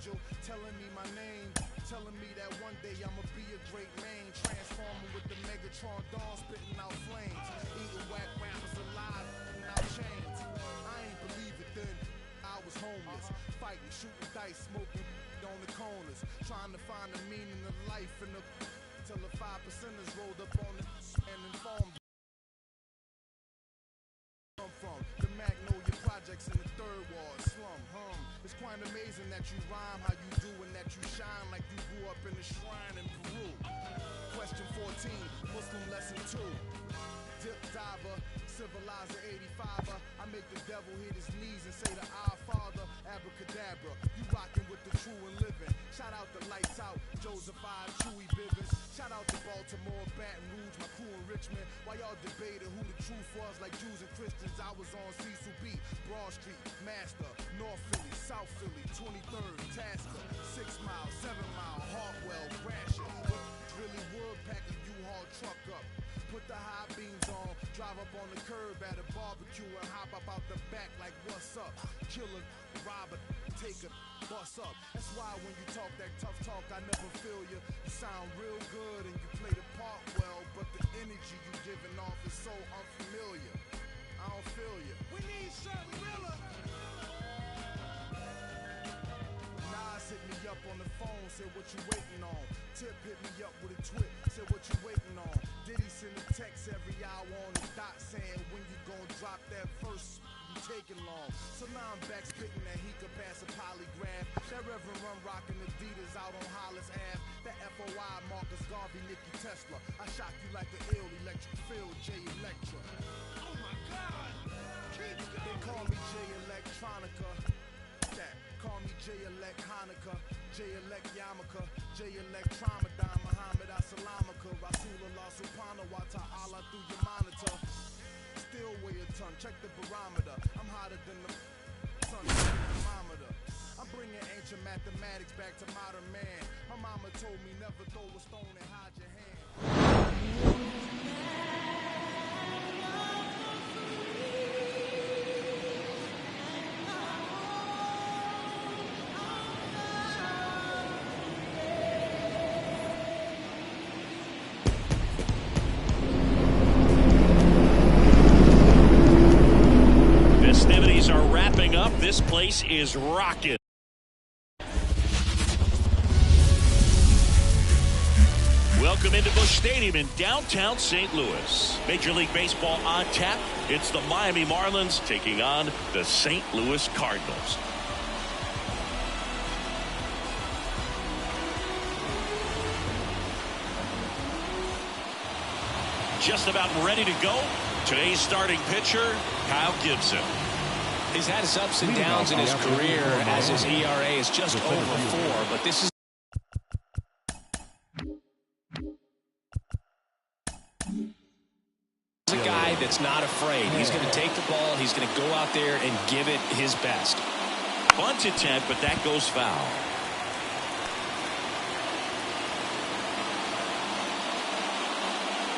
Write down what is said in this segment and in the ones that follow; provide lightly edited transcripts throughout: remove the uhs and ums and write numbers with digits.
angel telling me my name, telling me that one day I'ma be a great man, transforming with the Megatron dawn, spitting out flames, eating whack rappers alive and out chains. I ain't believe it then. I was homeless, fighting, shooting dice, smoking on the corners, trying to find the meaning of life in the till the 5%ers rolled up on the and informed from the Magnolia projects in the third ward slum. It's quite amazing that you rhyme how you do and that you shine like you grew up in a shrine in Peru. Question 14, Muslim lesson 2. Dip diver, civilizer 85er. I make the devil hit his knees and say the Our Father, abracadabra. You rockin' with the true and living. Shout out the Lights Out, Joseph I, Chewy Bivens. Shout out to Baltimore, Baton Rouge, my crew in Richmond. While y'all debated who the truth was, like Jews and Christians, I was on Cecil B, Broad Street, Master, North Philly, South Philly, 23rd, Tasker, 6 Mile, 7 Mile, Hartwell, Gratiot. Really would pack a U-Haul truck up. Put the high beams on, drive up on the curb at a barbecue and hop up out the back like what's up? Killer, robber, take a bus up. That's why when you talk that tough talk, I never feel you. You sound real good and you play the part well, but the energy you giving off is so unfamiliar. I don't feel you. We need something realer. Nas hit me up on the phone, said what you waiting on. Tip hit me up with a twit, said what you waiting on. Diddy send a text every hour on the dot saying when you gon' drop that verse, you taking long. So now I'm back spitting that he could pass a polygraph. That Reverend Run rockin' Adidas out on Hollis Ave. That FOI Marcus Garvey, Nicky Tesla. I shock you like an ill electric field, J Electra. Oh my God! Keep going. They call me J Electronica. That call me J Elect Hanukkah, J Elect Yarmulke, J Elect Tramadan, Muhammad Assalamaka, Rasulullah Subhanahu wa Ta'ala through your monitor. Still weigh a ton, check the barometer. I'm hotter than the sun, thermometer. I'm bringing ancient mathematics back to modern man. My mama told me never throw a stone and hide your hand. Festivities are wrapping up. This place is rocking. Welcome into Busch Stadium in downtown St. Louis. Major League Baseball on tap. It's the Miami Marlins taking on the St. Louis Cardinals. Just about ready to go. Today's starting pitcher, Kyle Gibson. He's had his ups and downs in his career as his ERA is just over 4, but this is a guy that's not afraid. He's going to take the ball. He's going to go out there and give it his best. Bunt attempt, but that goes foul.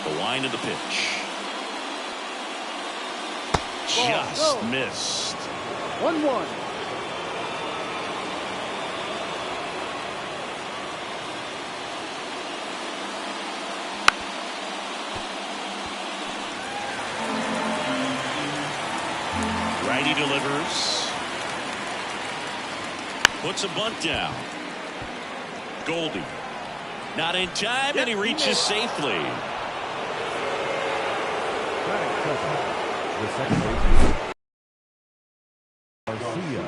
The wind of the pitch. Just missed. 1-1. Righty delivers. Puts a bunt down. Goldie. Not in time, and he reaches safely. The second baseman, Garcia.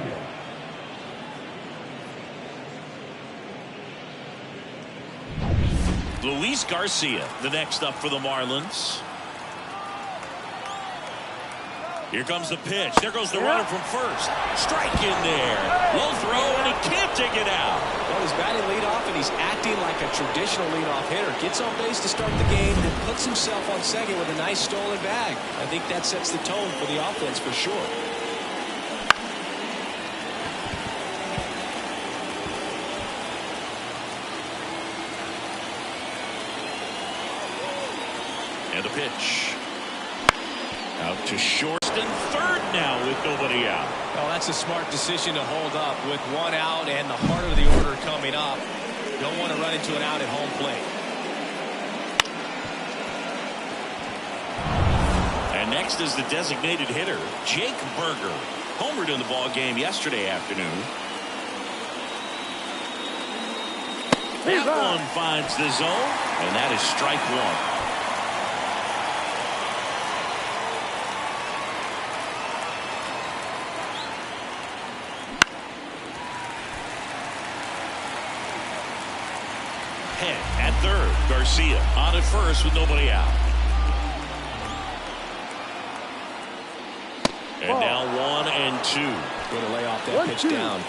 Luis Garcia, the next up for the Marlins. Here comes the pitch. There goes the runner from first. Strike in there. Low throw, and he can't take it out. Well, he's batting leadoff, and he's acting like a traditional leadoff hitter. Gets on base to start the game, then puts himself on second with a nice stolen bag. I think that sets the tone for the offense for sure. And the pitch. Out to short and third now with nobody out. Well, that's a smart decision to hold up with one out and the heart of the coming up. Don't want to run into an out at home plate. And next is the designated hitter, Jake Berger. Homered in the ball game yesterday afternoon. That one finds the zone, and that is strike one. Head at third. Garcia on at first with nobody out. And now 1 and 2. Going to lay off that pitch down.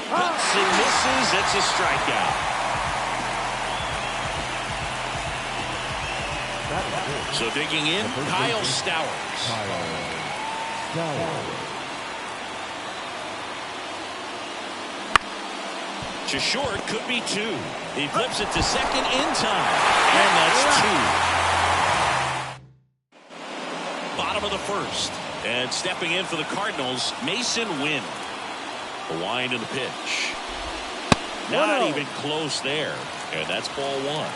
Cuts and misses. It's a strikeout. So digging in, Kyle Stowers. To short, could be 2. He flips it to second in time. And that's 2. Bottom of the first. And stepping in for the Cardinals, Mason Wynn. A wind of the pitch. Not even close there. And that's ball 1.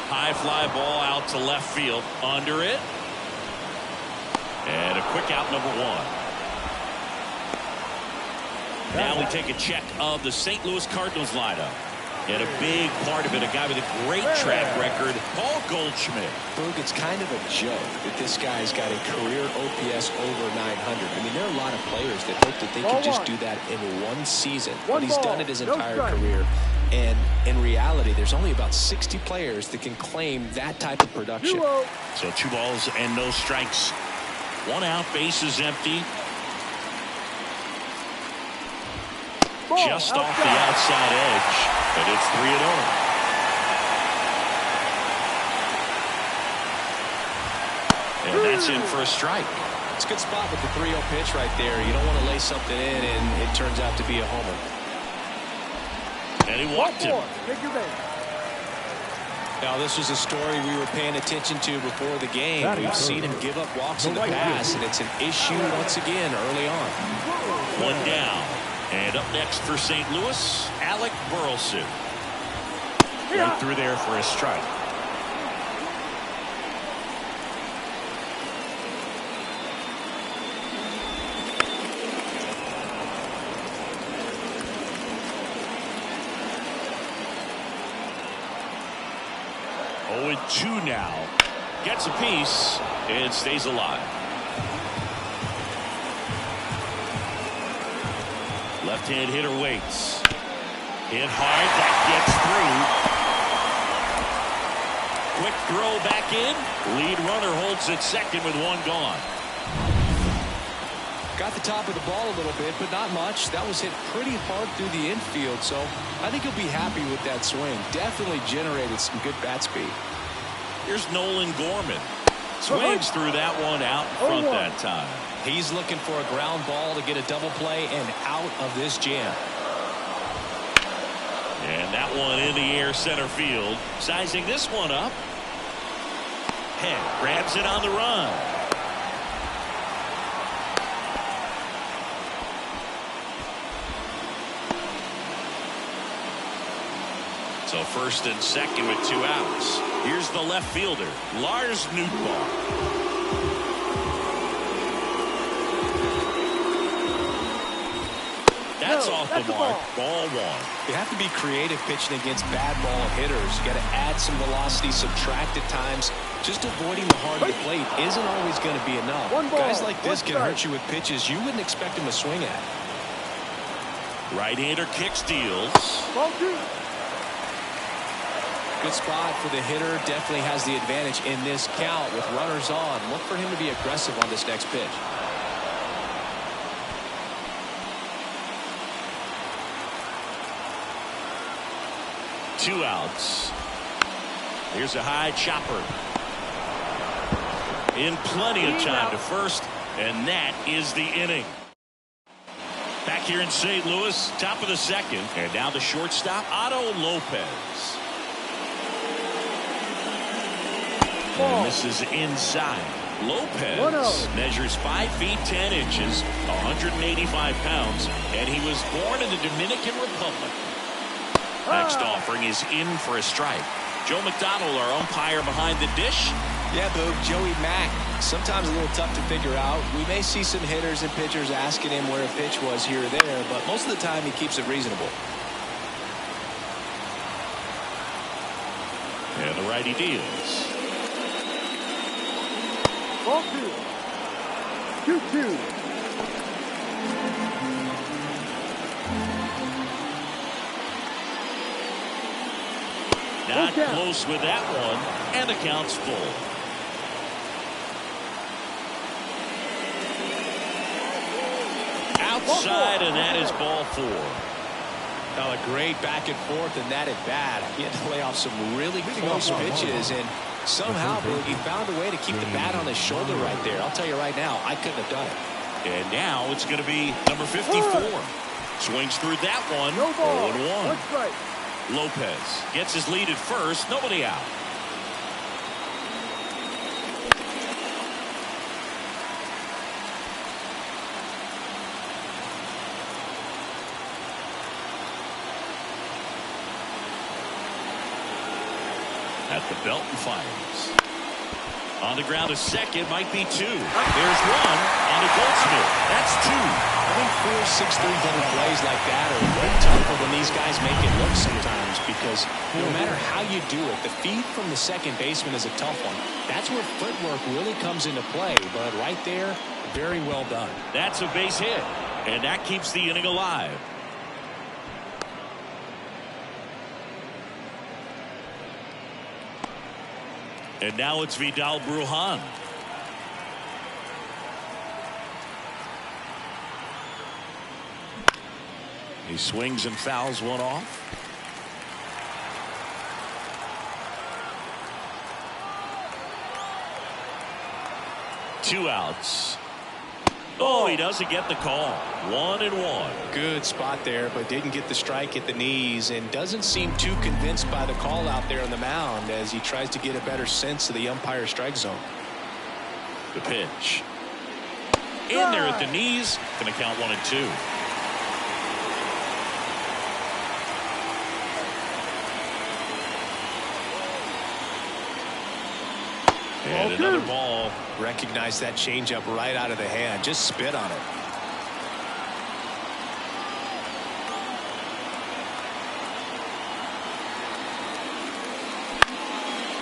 High fly ball out to left field. Under it. And a quick out, number 1. Now we take a check of the St. Louis Cardinals lineup. And a big part of it, a guy with a great track record, Paul Goldschmidt. Boog, it's kind of a joke that this guy's got a career OPS over 900. I mean, there are a lot of players that hope that they can just do that in one season. But he's done it his entire career. And in reality, there's only about 60 players that can claim that type of production. So 2 balls and no strikes. 1 out, bases empty. Just off the outside edge. And it's 3-0. And that's in for a strike. It's a good spot with the 3-0 pitch right there. You don't want to lay something in and it turns out to be a homer. And he walked him. Now, this was a story we were paying attention to before the game. We've seen him give up walks in the past, and it's an issue once again early on. 1 down. And up next for St. Louis, Alec Burleson. Right through there for a strike. Oh, and 2 now. Gets a piece and stays alive. Left-hand hitter waits. Hit hard. That gets through. Quick throw back in. Lead runner holds at second with 1 gone. Got the top of the ball a little bit, but not much. That was hit pretty hard through the infield, so I think he'll be happy with that swing. Definitely generated some good bat speed. Here's Nolan Gorman. Swings through that one out in front that time. He's looking for a ground ball to get a double play and out of this jam. And that one in the air center field. Sizing this one up. Head grabs it on the run. So first and second with 2 outs. Here's the left fielder, Lars Nootbaar. That's off the mark. Ball 1. You have to be creative pitching against bad ball hitters. You got to add some velocity, subtract at times. Just avoiding the heart of the plate isn't always going to be enough. Guys like this can hurt you with pitches you wouldn't expect him to swing at. Right-hander kick steals. Good spot for the hitter. Definitely has the advantage in this count with runners on. Look for him to be aggressive on this next pitch. Two outs. Here's a high chopper. In plenty of time to first, and that is the inning. Back here in St. Louis, top of the second. And now the shortstop, Otto Lopez. And this is inside. Lopez measures 5 feet 10 inches, 185 pounds, and he was born in the Dominican Republic. Next offering is in for a strike. Joe McDonald, our umpire behind the dish. Yeah, Boog, Joey Mack. Sometimes a little tough to figure out. We may see some hitters and pitchers asking him where a pitch was here or there, but most of the time he keeps it reasonable. And the righty deals. Ball 2. 2-2. Not close with that one, and the count's full. Outside, and that is ball 4. Now a great back and forth, and that at bat. He had to lay off some really close pitches, and somehow he found a way to keep the bat on his shoulder right there. I'll tell you right now, I couldn't have done it. And now it's going to be number 54. Swings through that one. 0-1. That's right. Lopez gets his lead at first. Nobody out. At the belt and fires. On the ground a second, might be 2. There's 1 on the Goldsmith. That's 2. I think 4, 6, 300 plays like that are way tougher than these guys make it look sometimes, because no matter how you do it, the feed from the second baseman is a tough one. That's where footwork really comes into play, but right there, very well done. That's a base hit, and that keeps the inning alive. And now it's Vidal Brujan. He swings and fouls one off. Two outs. Oh, he doesn't get the call. 1-1. Good spot there, but didn't get the strike at the knees, and doesn't seem too convinced by the call out there on the mound as he tries to get a better sense of the umpire's strike zone. The pitch. In there at the knees. Going to count 1-2. And another ball. Recognize that changeup right out of the hand. Just spit on it.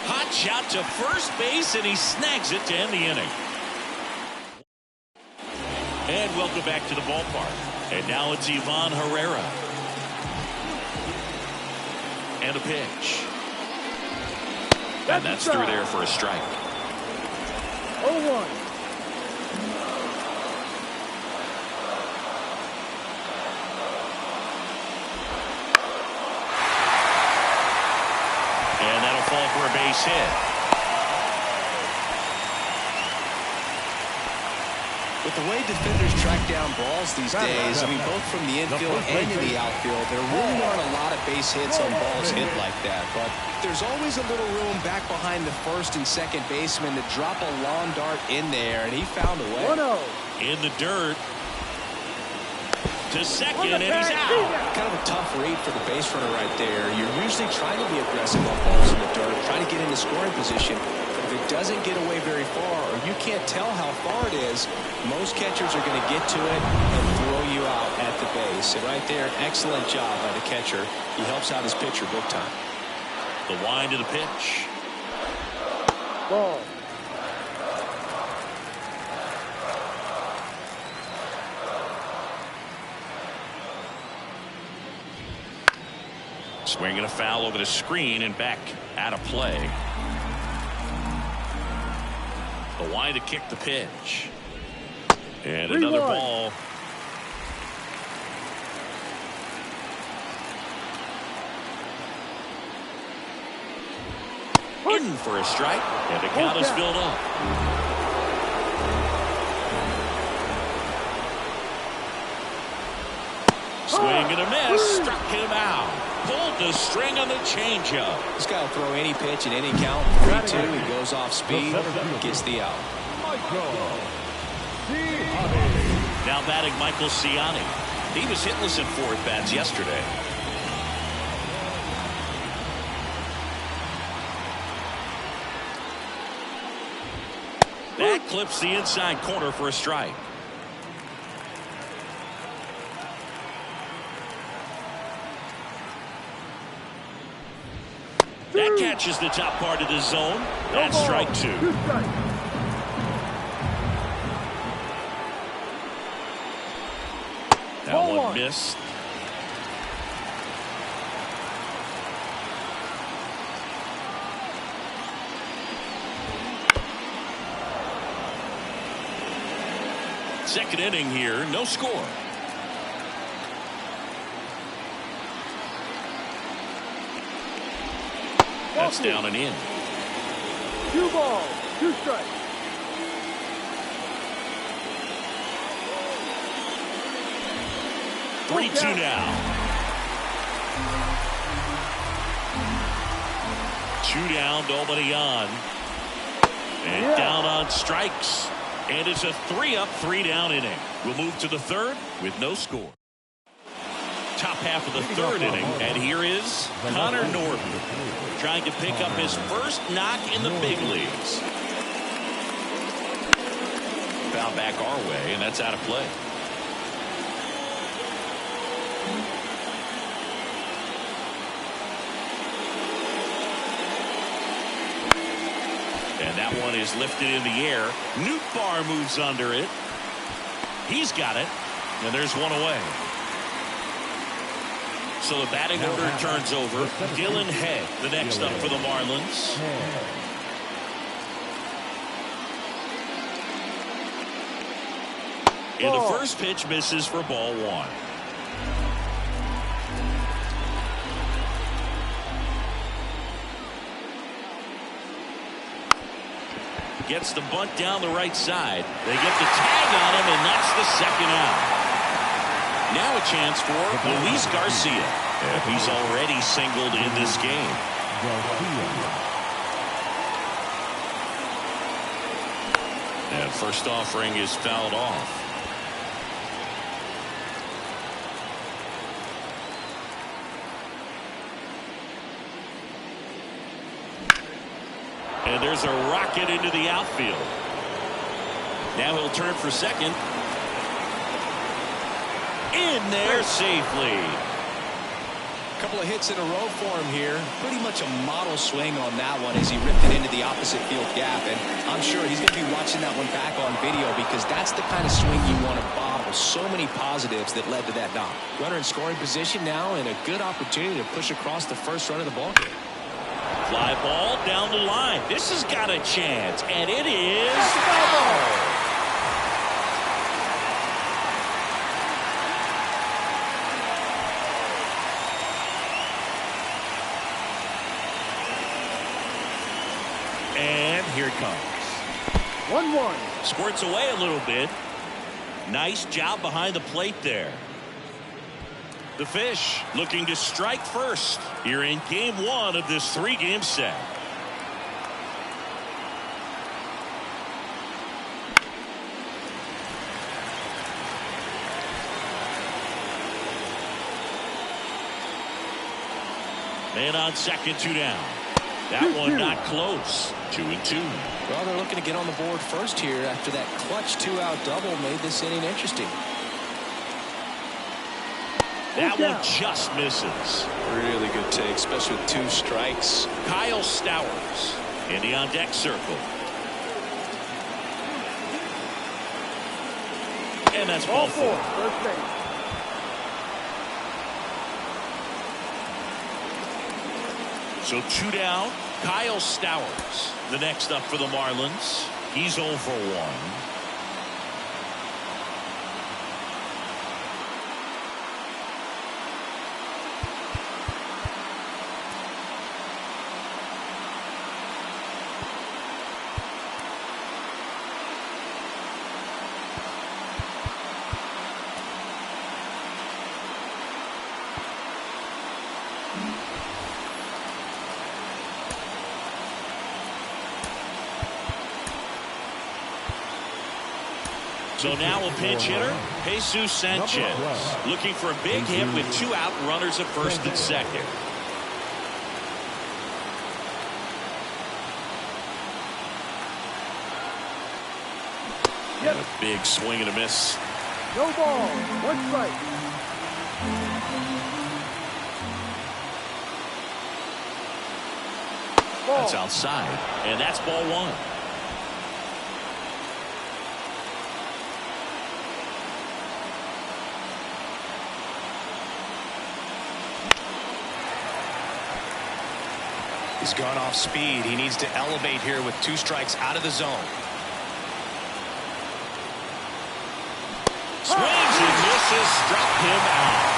Hot shot to first base, and he snags it to end the inning. And welcome back to the ballpark. And now it's Ivan Herrera. And a pitch. And that's through there for a strike. 0-1. And that'll fall for a base hit. With the way defenders track down balls these days, I mean, both from the infield and in the outfield, there really aren't a lot of base hits on balls hit like that. But there's always a little room back behind the first and second baseman to drop a long dart in there, and he found a way. 1-0. In the dirt. To second, and he's out. Kind of a tough read for the base runner right there. You're usually trying to be aggressive on balls in the dirt, trying to get into scoring position. But if it doesn't get away very far, or you can't tell how far it is, most catchers are going to get to it and throw you out at the base. And right there, excellent job by the catcher. He helps out his pitcher big time. The wind of the pitch. Ball. Swinging a foul over the screen and back out of play. The wind to kick the pitch. And another ball. In for a strike, and the count is filled up. Swing and a miss. Struck him out. Pulled the string on the changeup. This guy will throw any pitch in any count. 3-2. He goes off speed. Gets the out. Now batting Michael Ciani. He was hitless in 4 at-bats yesterday. That clips the inside corner for a strike. That catches the top part of the zone. That's strike 2. That one missed. Second inning here, no score. That's down and in. 2 balls, 2 strikes. Three-two now. 2 down, nobody on. And down on strikes. And it's a 3-up, 3-down inning. We'll move to the third with no score. Top half of the third inning, and here is Connor Norton trying to pick up his first knock in the big leagues. Foul back our way, and that's out of play. And that one is lifted in the air. Nootbaar moves under it. He's got it, and there's one away. So the batting order turns over. Dylan Head, the next up for the Marlins. And the first pitch misses for ball 1. Gets the bunt down the right side. They get the tag on him, and that's the second out. Now a chance for Luis Garcia. He's already singled in this game. And first offering is fouled off. And there's a rocket into the outfield. Now he'll turn for second. In there safely. A couple of hits in a row for him here. Pretty much a model swing on that one as he ripped it into the opposite field gap. And I'm sure he's going to be watching that one back on video because that's the kind of swing you want to bottle. So many positives that led to that knock. Runner in scoring position now and a good opportunity to push across the first run of the ball game. Fly ball down the line. This has got a chance, and it is foul. And here it comes. 1-1. Squirts away a little bit. Nice job behind the plate there. The Fish looking to strike first here in game 1 of this 3-game set. Man on second, 2 down. That one not close. 2-2. Well, they're looking to get on the board first here after that clutch 2-out double made this inning interesting. That one just misses. Really good take, especially with 2 strikes. Kyle Stowers in the on-deck circle. And that's ball 4. First base. So 2 down. Kyle Stowers, the next up for the Marlins. He's 0 for 1. So now a pinch hitter, Jesus Sanchez, looking for a big hit with 2 out, runners at first and second. And a big swing and a miss. No ball. 1 strike. Ball. That's outside, and that's ball 1. He's gone off speed. He needs to elevate here with 2 strikes out of the zone. Swings and misses, struck him out.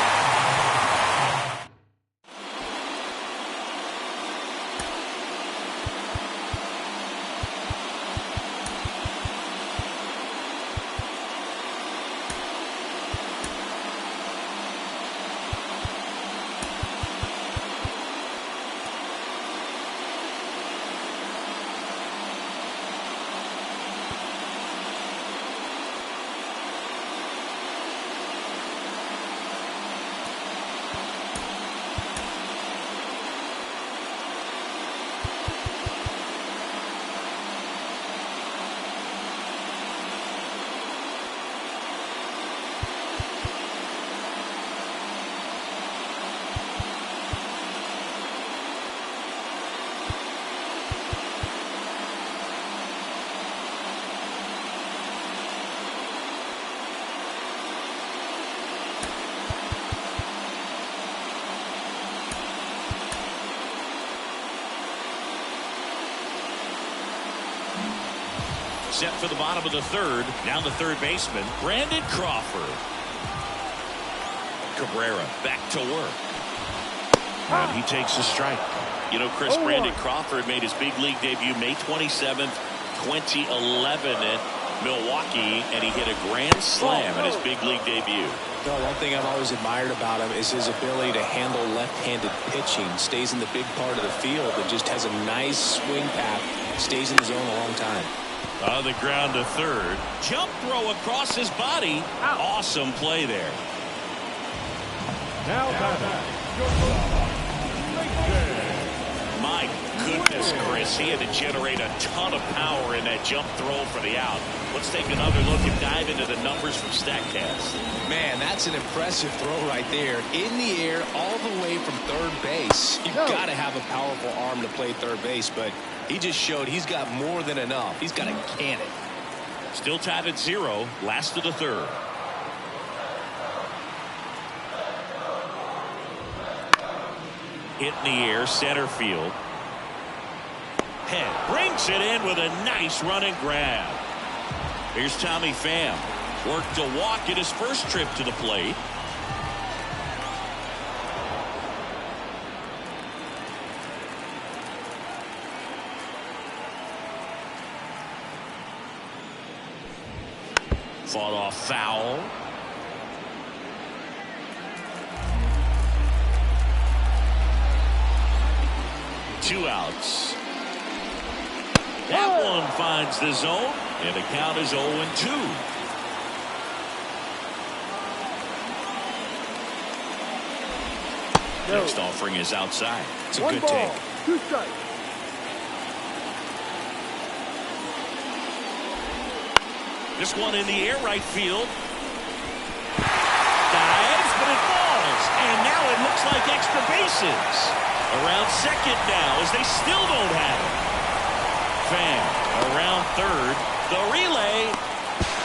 Set for the bottom of the 3rd. Now the 3rd baseman, Brandon Crawford. Cabrera back to work. And he takes a strike. You know, Chris, Brandon Crawford made his big league debut May 27th, 2011 at Milwaukee, and he hit a grand slam in his big league debut. Well, one thing I've always admired about him is his ability to handle left-handed pitching. Stays in the big part of the field and just has a nice swing path. Stays in the zone a long time. On the ground to 3rd. Jump throw across his body. Awesome play there. Now My goodness, Chris. He had to generate a ton of power in that jump throw for the out. Let's take another look and dive into the numbers from StatCast. Man, that's an impressive throw right there. In the air, all the way from 3rd base. You've got to have a powerful arm to play 3rd base, but he just showed he's got more than enough. He's got a cannon. Still tied at 0, last of the 3rd. Hit in the air, center field. Head brings it in with a nice running grab. Here's Tommy Pham. Worked a walk at his first trip to the plate. Fought off foul. Two outs. That one finds the zone, and the count is 0-2. Next offering is outside. It's a good take. 2 strikes. This one in the air, right field. Dives, but it falls. And now it looks like extra bases. Around second now as they still don't have it. Pham around 3rd. The relay.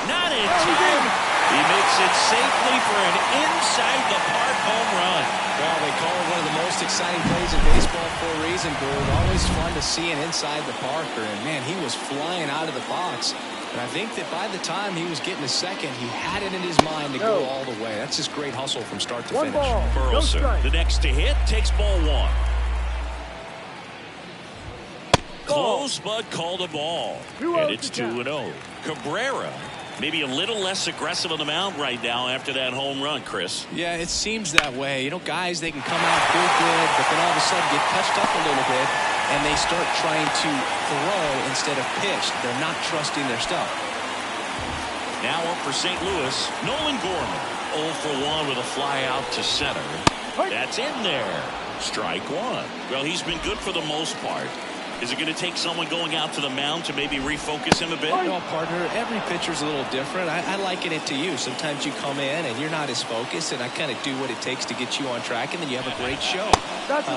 Not in time. He makes it safely for an inside-the-park home run. Well, they call it one of the most exciting plays in baseball for a reason, Boog. Always fun to see an inside-the-parker. And, man, he was flying out of the box. And I think that by the time he was getting a second, he had it in his mind to go all the way. That's just great hustle from start to finish. Burleson, the next to hit, takes ball 1. Close, but called a ball. And it's 2-0. Cabrera maybe a little less aggressive on the mound right now after that home run, Chris. Yeah, it seems that way. You know, guys, they can come out good, but then all of a sudden get touched up a little bit, and they start trying to throw instead of pitch. They're not trusting their stuff. Now up for St. Louis, Nolan Gorman. 0 for 1 with a fly out to center. That's in there. Strike one. Well, he's been good for the most part. Is it going to take someone going out to the mound to maybe refocus him a bit? No, partner, every pitcher's a little different. I liken it to you. Sometimes you come in and you're not as focused, and I kind of do what it takes to get you on track, and then you have a great show.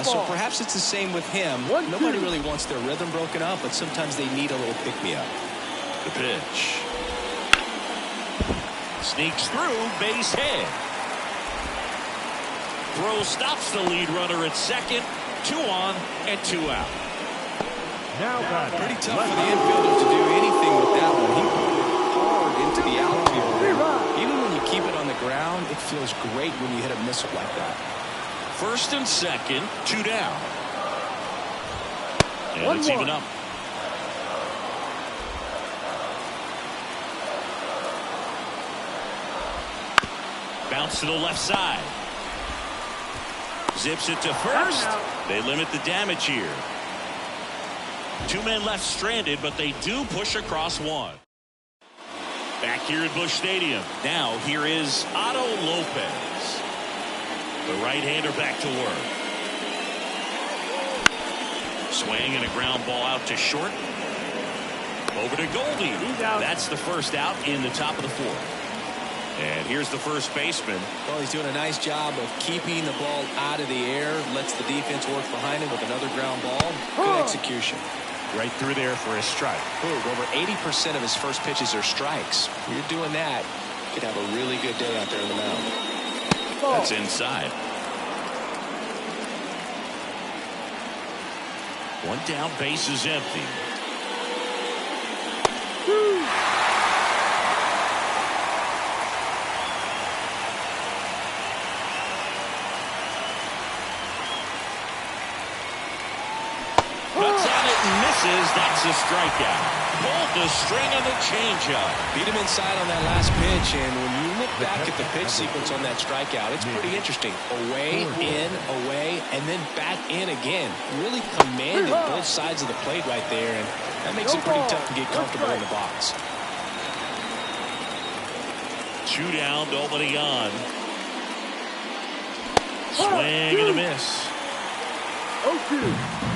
So perhaps it's the same with him. Nobody really wants their rhythm broken up, but sometimes they need a little pick-me-up. The pitch. Sneaks through, base hit. Throw stops the lead runner at second. 2 on and 2 out. Now pretty tough for the infielders to do anything with that one. He put it hard into the outfield. Even when you keep it on the ground, it feels great when you hit a missile like that. First and second, 2 down. And it's even up. Bounce to the left side. Zips it to first. They limit the damage here. 2 men left stranded, but they do push across one. Back here at Busch Stadium. Now here is Otto Lopez. The right-hander back to work. Swing and a ground ball out to short. Over to Goldie. That's the first out in the top of the 4th. And here's the first baseman. Well, he's doing a nice job of keeping the ball out of the air. Lets the defense work behind him with another ground ball. Good execution. Right through there for a strike. Over 80% of his first pitches are strikes. You're doing that, you could have a really good day out there in the mound. That's inside. 1 down, base is empty. That's a strikeout. Pulled the string on the changeup. Beat him inside on that last pitch, and when you look back at the pitch sequence on that strikeout, it's pretty interesting. Away, in, away, and then back in again. Really commanded both sides of the plate right there, and that makes it pretty tough to get comfortable in the box. 2 down, nobody on. Swing and a miss. 0-2.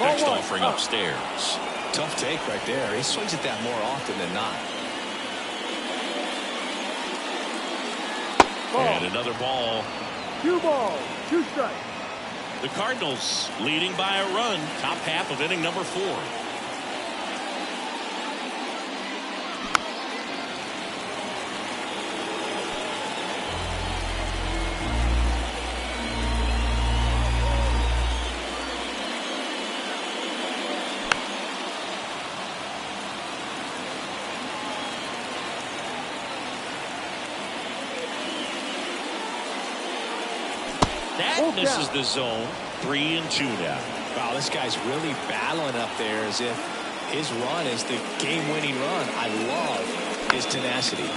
Next offering upstairs. Tough take right there. He swings at that more often than not. And another ball. 2 balls, 2 strikes. The Cardinals leading by a run. Top half of inning number 4. That misses the zone. 3 and 2 now. Wow, this guy's really battling up there as if his run is the game-winning run. I love his tenacity.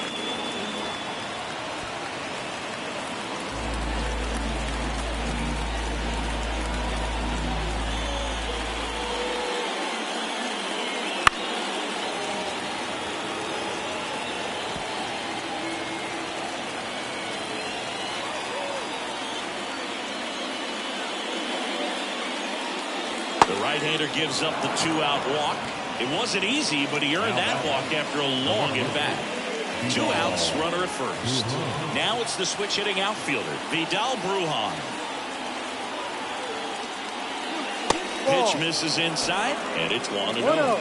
Right-hander gives up the 2-out walk. It wasn't easy, but he earned that walk after a long at-bat. 2 outs, runner at first. Now it's the switch-hitting outfielder, Vidal Brujan. Pitch misses inside, and it's 1-0.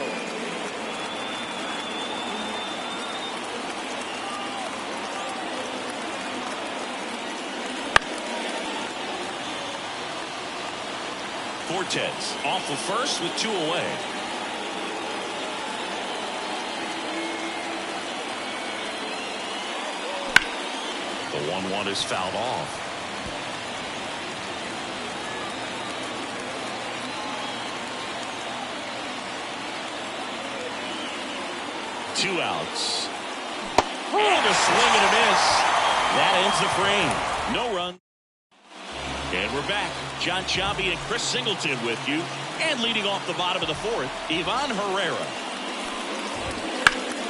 'Fortes off of first with 2 away. The 1-1 is fouled off. 2 outs. And a swing and a miss. That ends the frame. No run. And we're back. John Chambi and Chris Singleton with you. And leading off the bottom of the 4th, Ivan Herrera.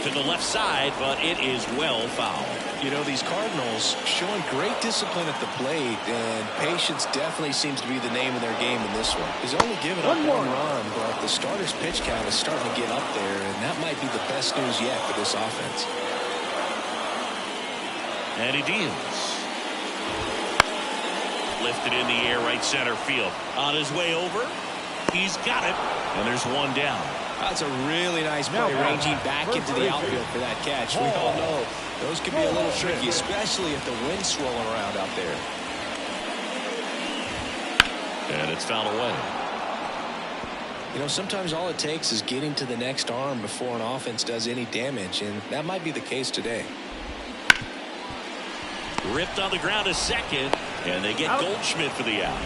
To the left side, but it is well fouled. You know, these Cardinals showing great discipline at the plate, and patience definitely seems to be the name of their game in this one. He's only given up 1 run, but the starter's pitch count is starting to get up there, and that might be the best news yet for this offense. And he deals. Lifted in the air, right center field. On his way over, he's got it, and there's 1 down. That's a really nice play, ranging back into the outfield for that catch. We all know those can be a little tricky, especially if the wind's swirling around out there. And it's fouled away. You know, sometimes all it takes is getting to the next arm before an offense does any damage, and that might be the case today. Ripped on the ground to second, and they get Goldschmidt for the out.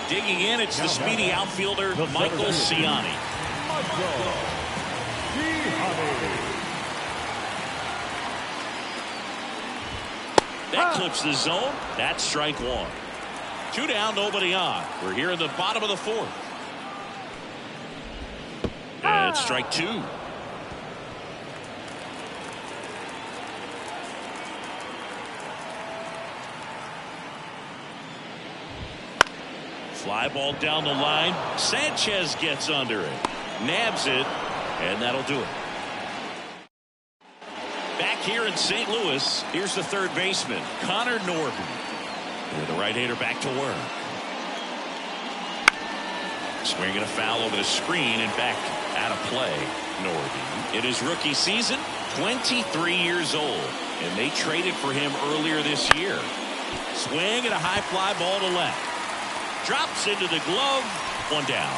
Digging in, it's the speedy outfielder, Michael Ciani. That clips the zone. That's strike 1. 2 down, nobody on. We're here in the bottom of the 4th. And it's strike 2. Fly ball down the line. Sanchez gets under it. Nabs it. And that'll do it. Back here in St. Louis, here's the third baseman, Connor Norton. And the right-hander back to work. Swinging a foul over the screen and back out of play. Norton, in his rookie season, 23 years old. And they traded for him earlier this year. Swing and a high fly ball to left. Drops into the glove. 1 down.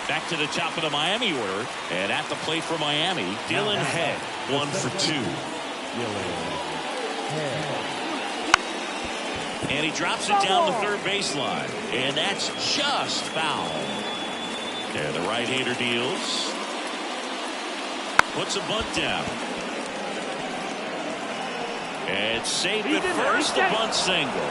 Back to the top of the Miami order. And at the plate for Miami, Dylan Head. 1 for 2. And he drops it down the third baseline. And that's just foul. And the right-hander deals. Puts a bunt down. And safe at first. A bunt single.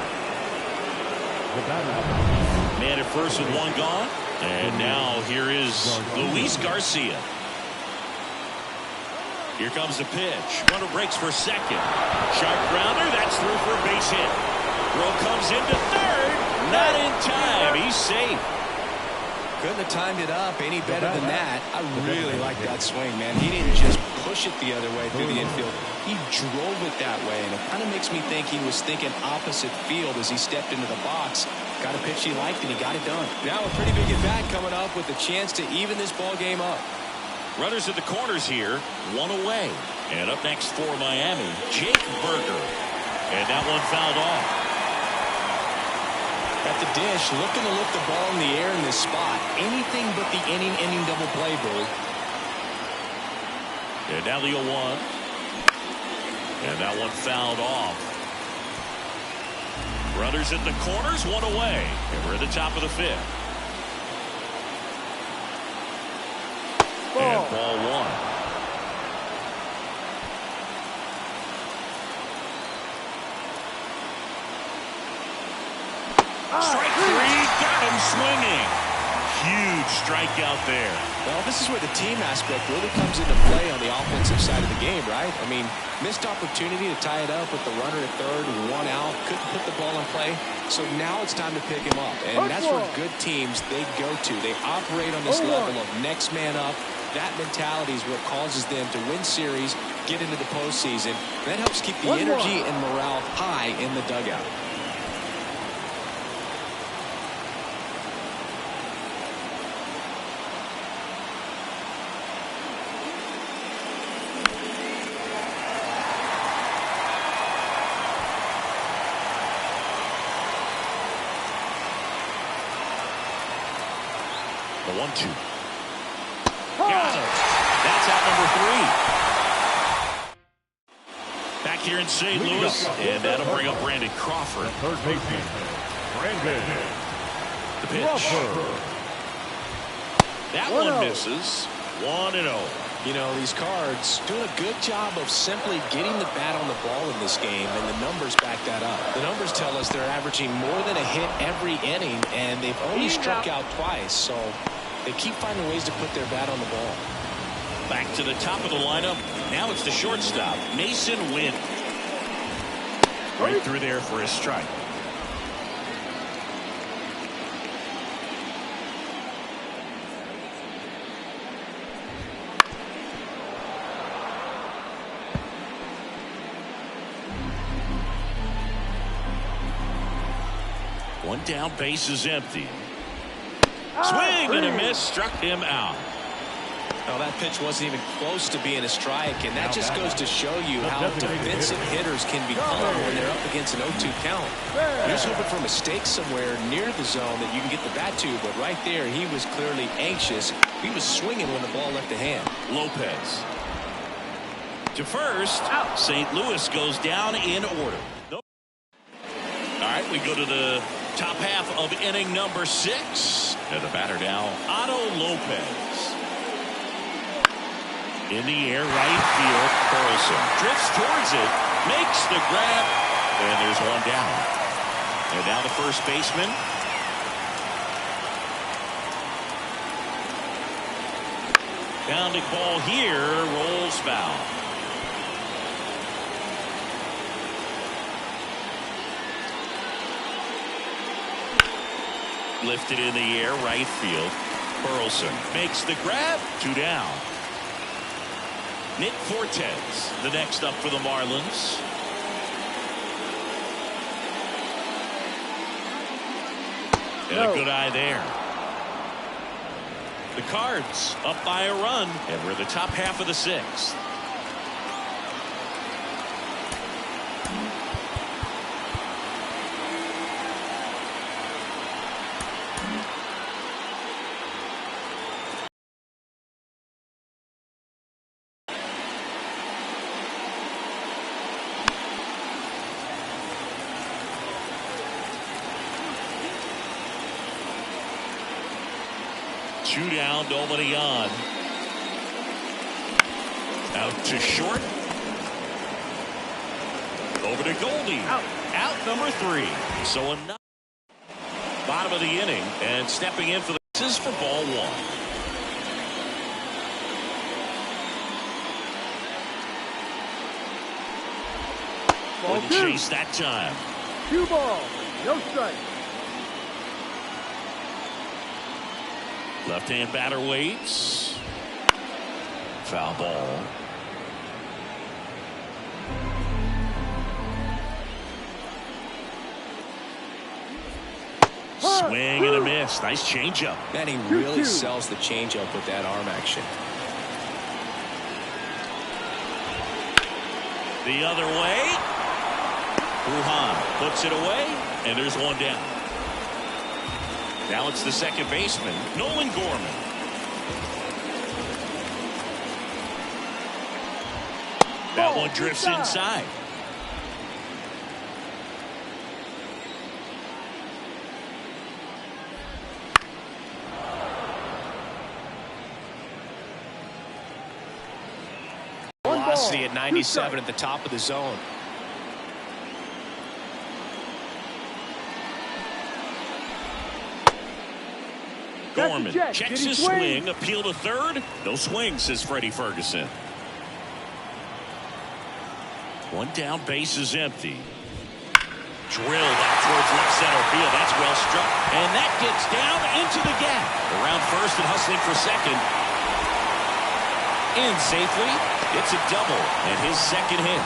Man at first with 1 gone. And now here is Luis Garcia. Here comes the pitch. Runner breaks for second. Sharp grounder. That's through for a base hit. Throw comes into third. Not in time. He's safe. Couldn't have timed it up any better than that. I really like that swing, man. He didn't just push it the other way through the infield. He drove it that way, and it kind of makes me think he was thinking opposite field as he stepped into the box. Got a pitch he liked, and he got it done. Now a pretty big at-bat coming up with a chance to even this ball game up. Runners at the corners here, 1 away. And up next for Miami, Jake Berger. And that one fouled off. At the dish, looking to lift the ball in the air in this spot. Anything but the inning double play, Billy. And now the 0-1. And that one fouled off. Runners at the corners, 1 away. And we're at the top of the 5th. And ball 1. Strike 3, got him swinging. Huge strikeout there. Well, this is where the team aspect really comes into play on the offensive side of the game, right? I mean, missed opportunity to tie it up with the runner at third, 1 out, couldn't put the ball in play. So now it's time to pick him up. And that's where good teams, they go to. They operate on this level of next man up. That mentality is what causes them to win series, get into the postseason. That helps keep the energy and morale high in the dugout. The 1-2. Got it. That's out number 3. Back here in St. Louis, and that'll bring up Brandon Crawford. Third baseman, Brandon The pitch. That one misses. 1-0. You know, these Cards doing a good job of simply getting the bat on the ball in this game, and the numbers back that up. The numbers tell us they're averaging more than a hit every inning, and they've only struck out twice, so they keep finding ways to put their bat on the ball. Back to the top of the lineup. Now it's the shortstop, Mason Wynn. Right through there for a strike. One down, base is empty. Swing and a miss, struck him out. Well, that pitch wasn't even close to being a strike, and that just goes to show you how defensive hitters can become when they're up against an 0-2 count. You're just hoping for a mistake somewhere near the zone that you can get the bat to, but right there he was clearly anxious. He was swinging when the ball left the hand. Lopez to first. St. Louis goes down in order. Nope. All right, we go to the top half of inning number 6. And the batter now, Otto Lopez. In the air, right field, Carlson drifts towards it, makes the grab, and there's one down. And now the first baseman. Pounding ball here, rolls foul. Lifted in the air, right field. Carlson makes the grab, 2 down. Nick Fortes, the next up for the Marlins. And a good eye there. The Cards up by a run, and we're the top half of the 6th. Two down, nobody on. Out to short. Over to Goldie. Out number 3. So another bottom of the inning, and stepping in for the misses for ball 1. Wouldn't chase that time. 2 balls, no strike. Left-hand batter waits. Foul ball. Swing and a miss. Nice changeup. And he really sells the changeup with that arm action. The other way. Wuhan puts it away, and there's one down. Now it's the second baseman, Nolan Gorman. That one drifts inside. Velocity at 97 at the top of the zone. Gorman checks his swing, appeal to third. No swing, says Freddie Ferguson. One down, base is empty. Drilled out towards left center field. That's well struck. And that gets down into the gap. Around first and hustling for second. In safely. It's a double and his second hit.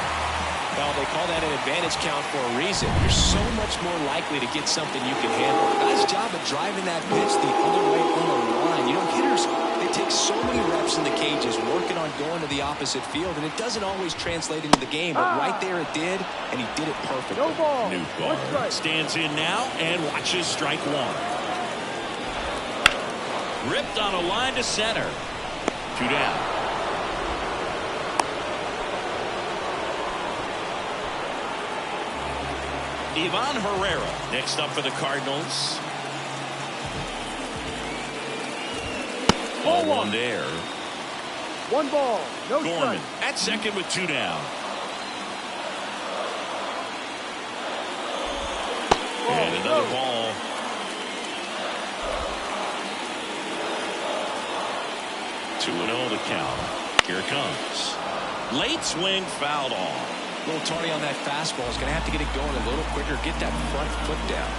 Well, they call that an advantage count for a reason. You're so much more likely to get something you can handle. Nice job of driving that pitch the other way on the line. You know, hitters, they take so many reps in the cages working on going to the opposite field, and it doesn't always translate into the game. But right there it did, and he did it perfectly. No ball. Newgarden stands in now and watches strike 1. Ripped on a line to center. 2 down. Ivan Herrera next up for the Cardinals. Ball 1 there. 1 ball, no Gorman strike. at second with 2 down. And another ball. Two and 0 to count. Here it comes. Late swing, fouled off. A little tardy on that fastball. Is going to have to get it going a little quicker. Get that front foot down.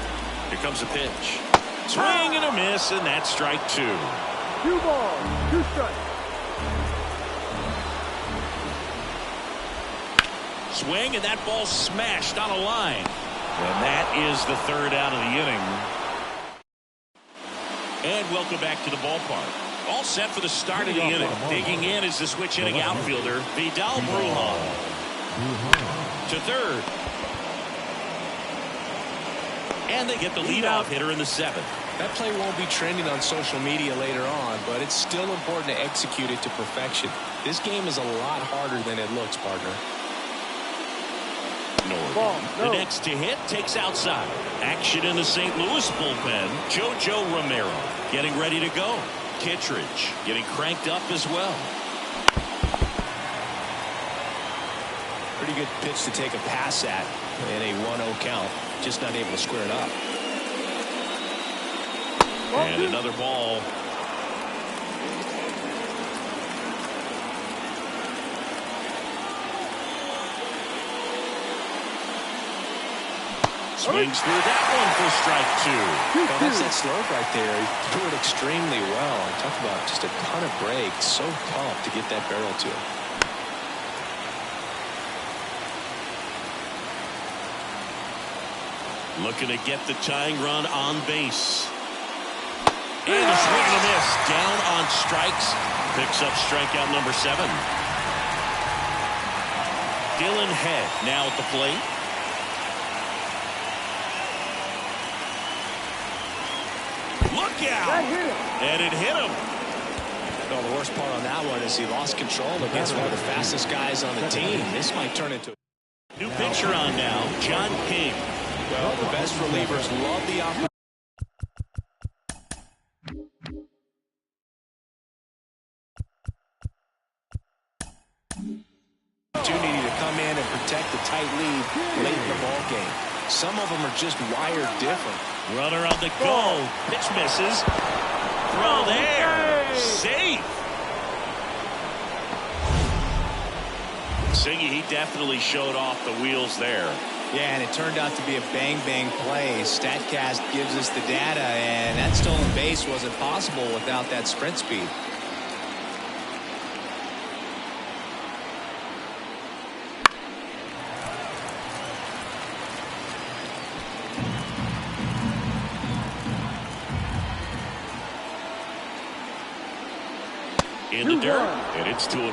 Here comes a pitch. Swing and a miss, and that's strike 2. 2 balls, 2 strikes. Swing, and that ball smashed on a line. And that is the 3rd out of the inning. And welcome back to the ballpark. All set for the start of the inning. Digging in is the switch hitting outfielder, Vidal Brujan. To third. And they get the leadoff hitter in the 7th. That play won't be trending on social media later on, but it's still important to execute it to perfection. This game is a lot harder than it looks, partner. The next to hit takes outside. Action in the St. Louis bullpen. JoJo Romero getting ready to go. Kittredge getting cranked up as well. Pretty good pitch to take a pass at in a 1-0 count. Just not able to square it up. And another ball. Swings through that one for strike 2. Well, that's that slope right there. He threw it extremely well. And talk about just a ton of break. So tough to get that barrel to him. Looking to get the tying run on base. And a swing and a miss. Down on strikes. Picks up strikeout number 7. Dylan Head now at the plate. Look out! And it hit him. Well, the worst part on that one is he lost control against one of the fastest guys on the team. This might turn into... New pitcher on now, John King. Well, the best relievers love the opportunity. To come in and protect the tight lead late in the ball game. Some of them are just wired different. Runner on the go. Pitch misses. Throw there. Safe. Singy, he definitely showed off the wheels there. Yeah, and it turned out to be a bang-bang play. StatCast gives us the data, and that stolen base wasn't possible without that sprint speed. In the dirt, and it's 2-1.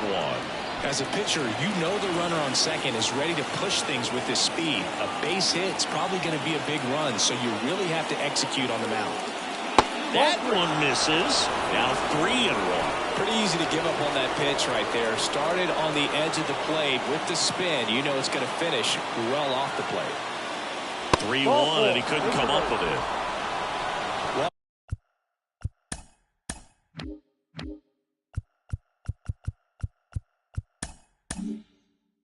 As a pitcher, you know the runner on second is ready to push things with his speed. A base hit's probably going to be a big run, so you really have to execute on the mound. That one misses. Now 3-1. Pretty easy to give up on that pitch right there. Started on the edge of the plate with the spin. You know it's going to finish well off the plate. 3-1, and he couldn't come up with it.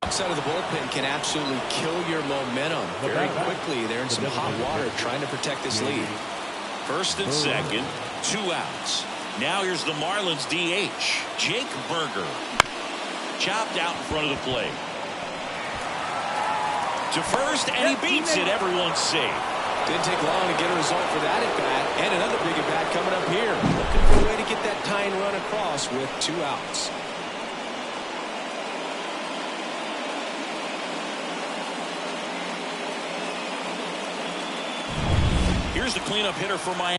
Outside of the bullpen can absolutely kill your momentum very quickly. They're in some hot water trying to protect this lead. First and second, 2 outs. Now here's the Marlins DH, Jake Berger. Chopped out in front of the plate. To first, and he beats it. Everyone's safe. Didn't take long to get a result for that at-bat. And another big at-bat coming up here. Looking for a way to get that tying run across with 2 outs. Here's the cleanup hitter for Miami.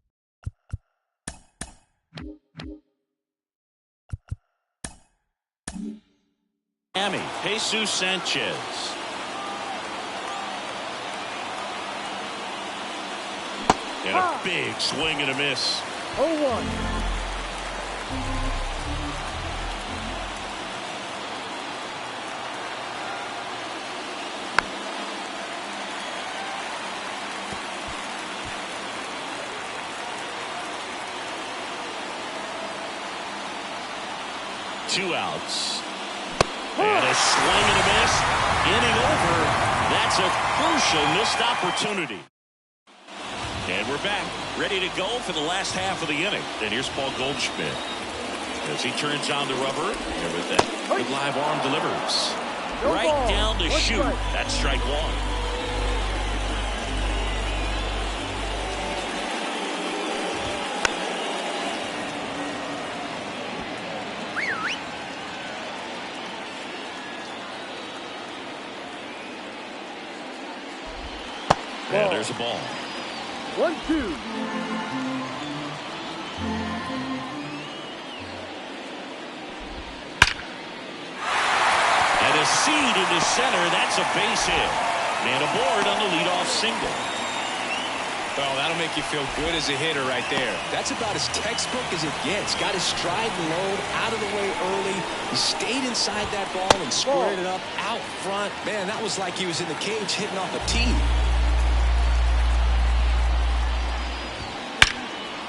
Jesus Sanchez. And a big swing and a miss. 0-1. 2 outs. And a swing and a miss. Inning over. That's a crucial missed opportunity. And we're back, ready to go for the last half of the inning. And here's Paul Goldschmidt as he turns on the rubber. And with that good live arm delivers. Right down to shoot. That's strike 1. And there's a ball. 1-2. And a seed into center. That's a base hit. Man aboard on the leadoff single. Well, that'll make you feel good as a hitter right there. That's about as textbook as it gets. Got his stride and load out of the way early. He stayed inside that ball and squared it up out front. Man, that was like he was in the cage hitting off a tee.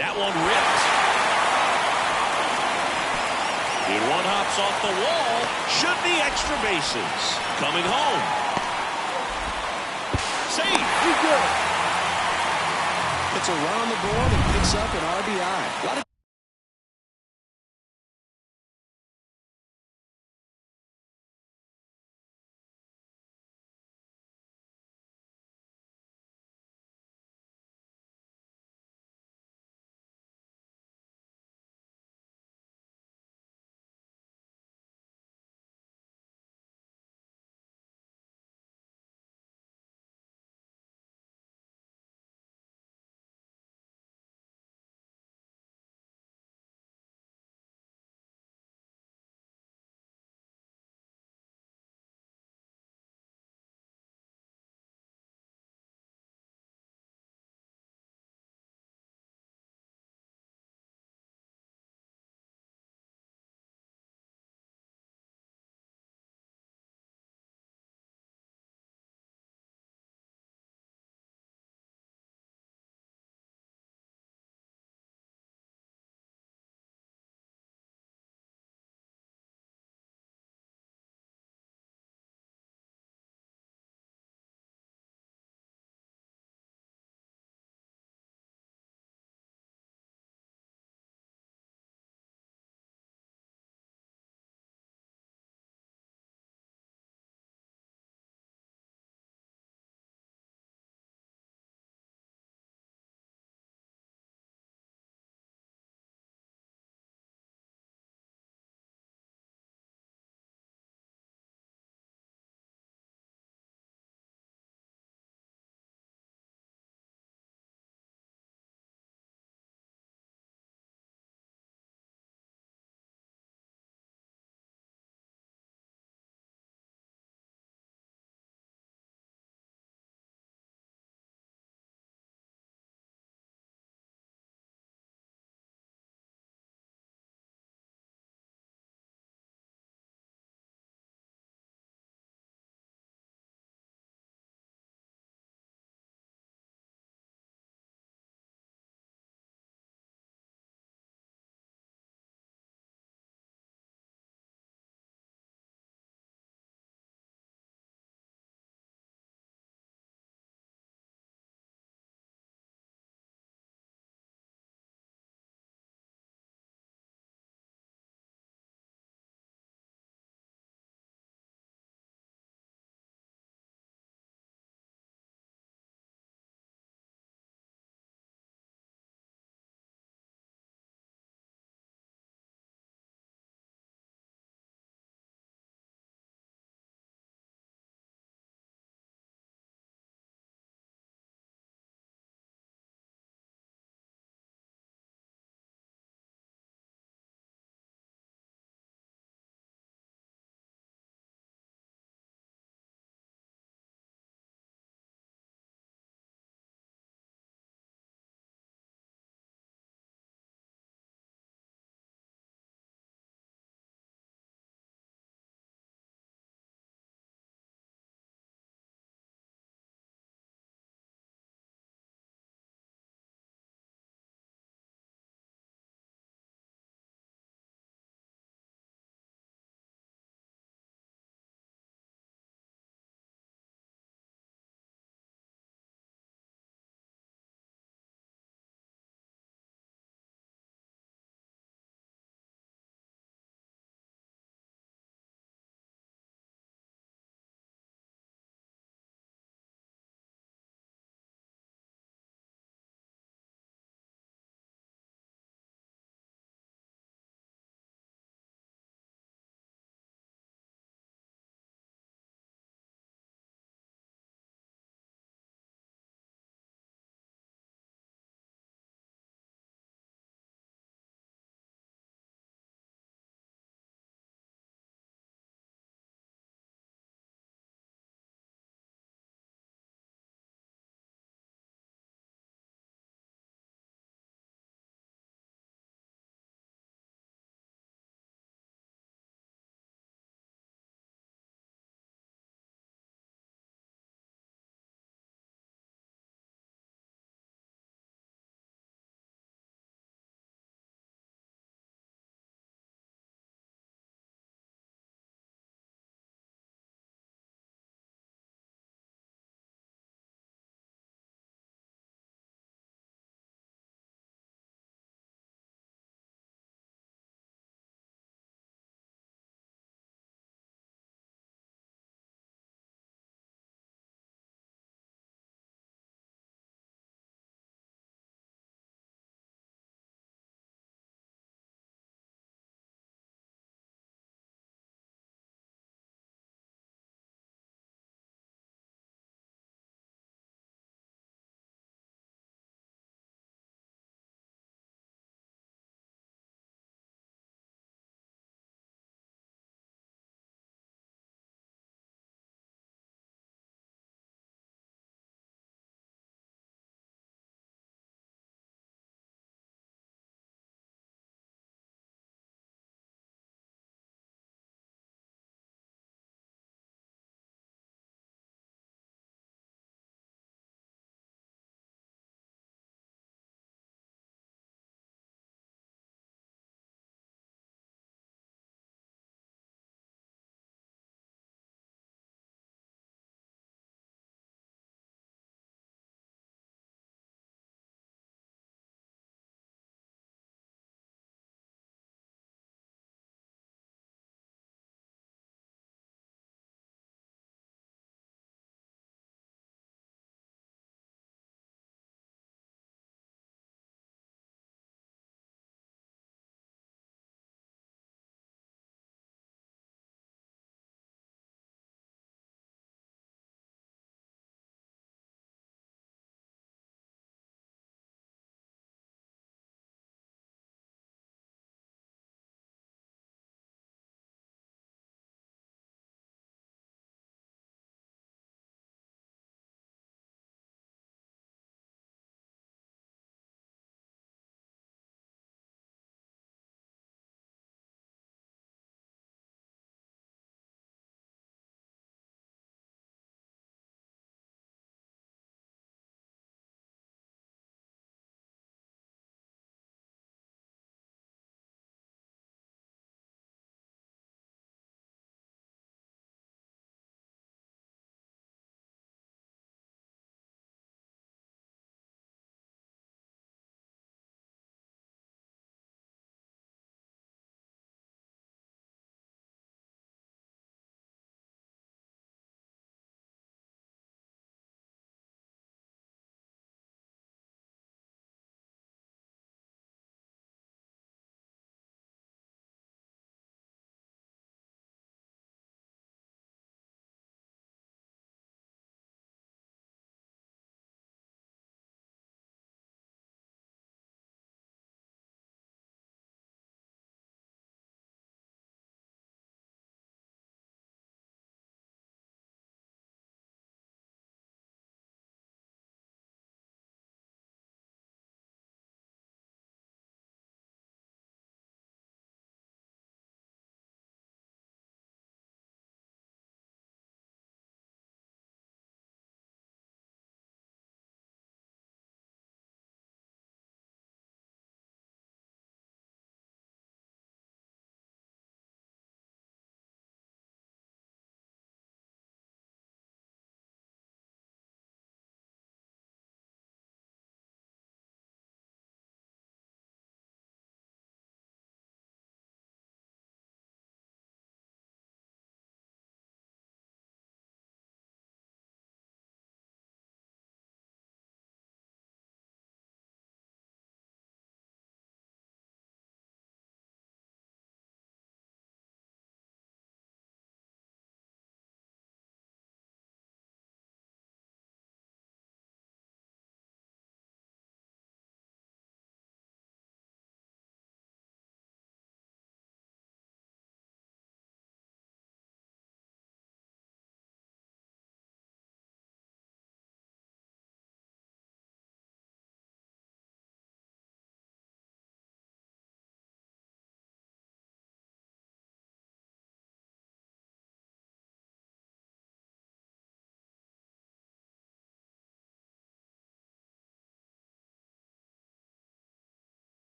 That one ripped. And one hops off the wall. Should be extra bases. Coming home. Save. He's good. It's around the board and picks up an RBI. A lot of